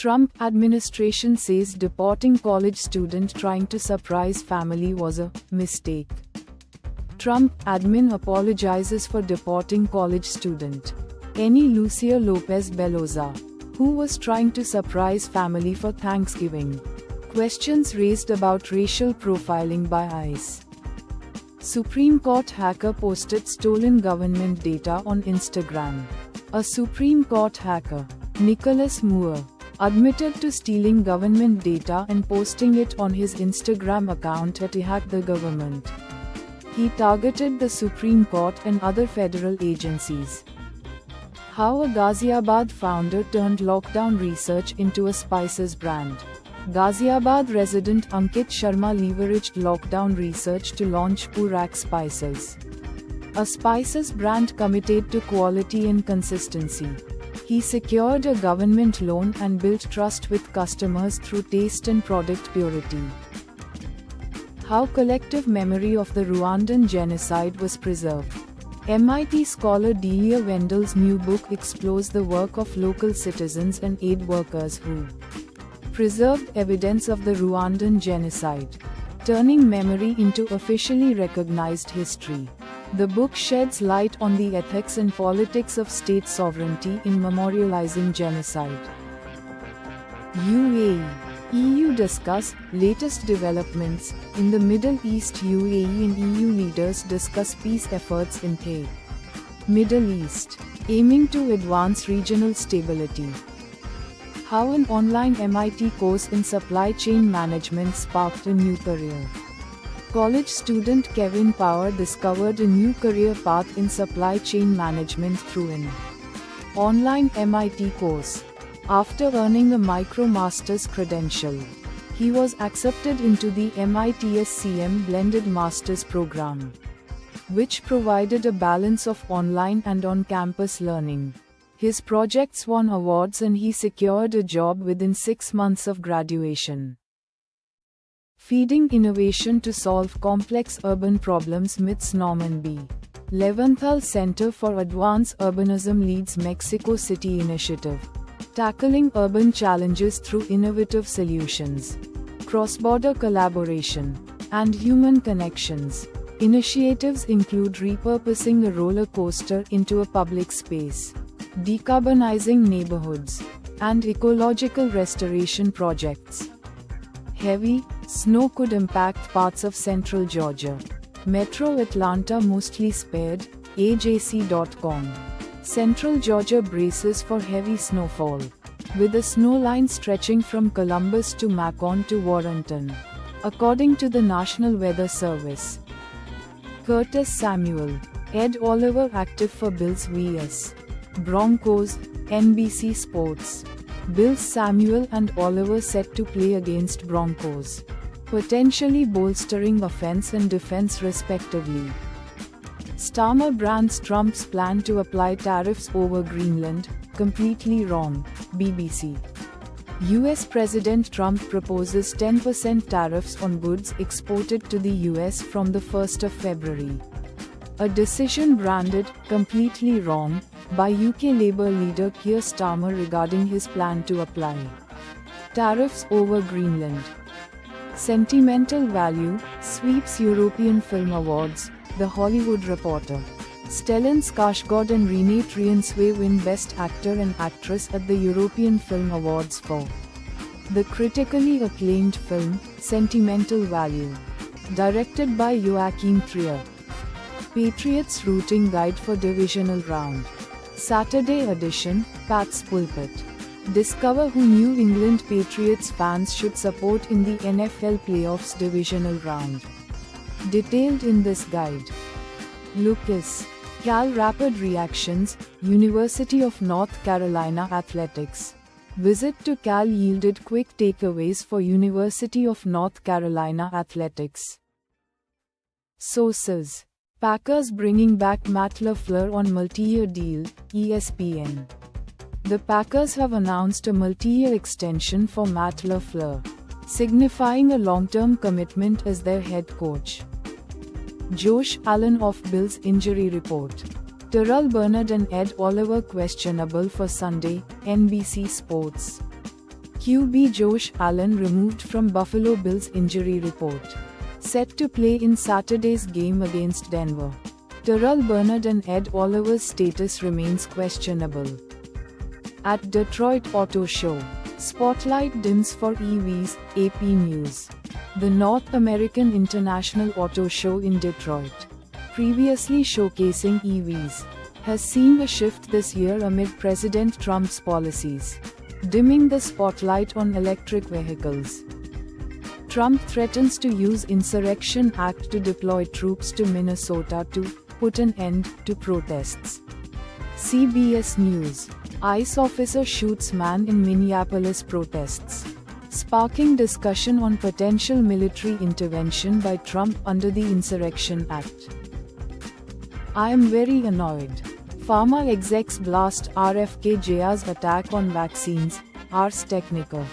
Trump administration says deporting college student trying to surprise family was a mistake. Trump admin apologizes for deporting college student Eni Lucia Lopez Beloza, who was trying to surprise family for Thanksgiving. Questions raised about racial profiling by ICE. Supreme Court hacker posted stolen government data on Instagram. A Supreme Court hacker, Nicholas Moore, admitted to stealing government data and posting it on his Instagram account at Hack the Government. He targeted the Supreme Court and other federal agencies. How a Ghaziabad founder turned lockdown research into a spices brand. Ghaziabad resident Ankit Sharma leveraged lockdown research to launch Purak Spices, a spices brand committed to quality and consistency. He secured a government loan and built trust with customers through taste and product purity. How collective memory of the Rwandan genocide was preserved. MIT scholar Delia Wendel's new book explores the work of local citizens and aid workers who preserved evidence of the Rwandan genocide, turning memory into officially recognized history. The book sheds light on the ethics and politics of state sovereignty in memorializing genocide. UAE. EU discuss latest developments in the Middle East. UAE and EU leaders discuss peace efforts in the Middle East, aiming to advance regional stability. How an online MIT course in supply chain management sparked a new career. College student Kevin Power discovered a new career path in supply chain management through an online MIT course. After earning a MicroMasters credential, he was accepted into the MIT SCM Blended Masters program, which provided a balance of online and on-campus learning. His projects won awards and he secured a job within 6 months of graduation. Feeding innovation to solve complex urban problems. Myths. Norman B. Leventhal Center for Advanced Urbanism leads Mexico City initiative, tackling urban challenges through innovative solutions, cross-border collaboration, and human connections. Initiatives include repurposing a roller coaster into a public space, decarbonizing neighborhoods, and ecological restoration projects. Heavy snow could impact parts of central Georgia. Metro Atlanta mostly spared, AJC.com. Central Georgia braces for heavy snowfall, with a snow line stretching from Columbus to Macon to Warrenton, according to the National Weather Service. Curtis Samuel, Ed Oliver active for Bills vs. Broncos, NBC Sports. Bills. Samuel and Oliver set to play against Broncos, potentially bolstering offense and defense respectively. Starmer brands Trump's plan to apply tariffs over Greenland, completely wrong, BBC. US President Trump proposes 10% tariffs on goods exported to the US from the 1st of February. A decision branded completely wrong by UK Labour leader Keir Starmer regarding his plan to apply tariffs over Greenland. Sentimental value sweeps European Film Awards. The Hollywood Reporter. Stellan Skarsgård and Renée Triensway win Best Actor and Actress at the European Film Awards for the critically acclaimed film, Sentimental Value, directed by Joachim Trier. Patriots Routing Guide for Divisional Round. Saturday edition, Pat's Pulpit. Discover who New England Patriots fans should support in the NFL Playoffs Divisional Round. Detailed in this guide. Lucas. Cal Rapid Reactions, University of North Carolina Athletics. Visit to Cal yielded quick takeaways for University of North Carolina Athletics. Sources. Packers bringing back Matt LaFleur on multi-year deal, ESPN. The Packers have announced a multi-year extension for Matt LaFleur, signifying a long-term commitment as their head coach. Josh Allen of Bills injury report. Terrell Bernard and Ed Oliver questionable for Sunday, NBC Sports. QB Josh Allen removed from Buffalo Bills injury report. Set to play in Saturday's game against Denver. Terrell Bernard and Ed Oliver's status remains questionable. At Detroit Auto Show, spotlight dims for EVs, AP News. The North American International Auto Show in Detroit, previously showcasing EVs, has seen a shift this year amid President Trump's policies, dimming the spotlight on electric vehicles. Trump threatens to use Insurrection Act to deploy troops to Minnesota to put an end to protests. CBS News. ICE officer shoots man in Minneapolis protests, sparking discussion on potential military intervention by Trump under the Insurrection Act. I am very annoyed. Pharma execs blast RFK Jr.'s attack on vaccines, Ars Technica.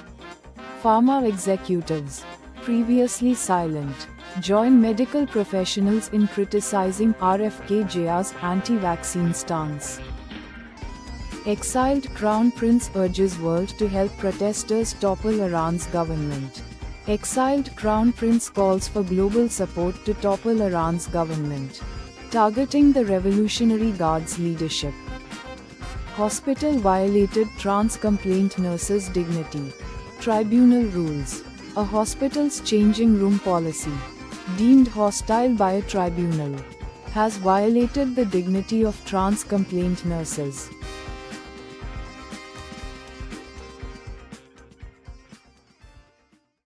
Pharma executives, previously silent, join medical professionals in criticizing RFK Jr.'s anti-vaccine stance. Exiled Crown Prince urges world to help protesters topple Iran's government. Exiled Crown Prince calls for global support to topple Iran's government, targeting the Revolutionary Guard's leadership. Hospital violated trans complaint nurse's dignity. Tribunal rules. A hospital's changing room policy, deemed hostile by a tribunal, has violated the dignity of trans complaint nurses.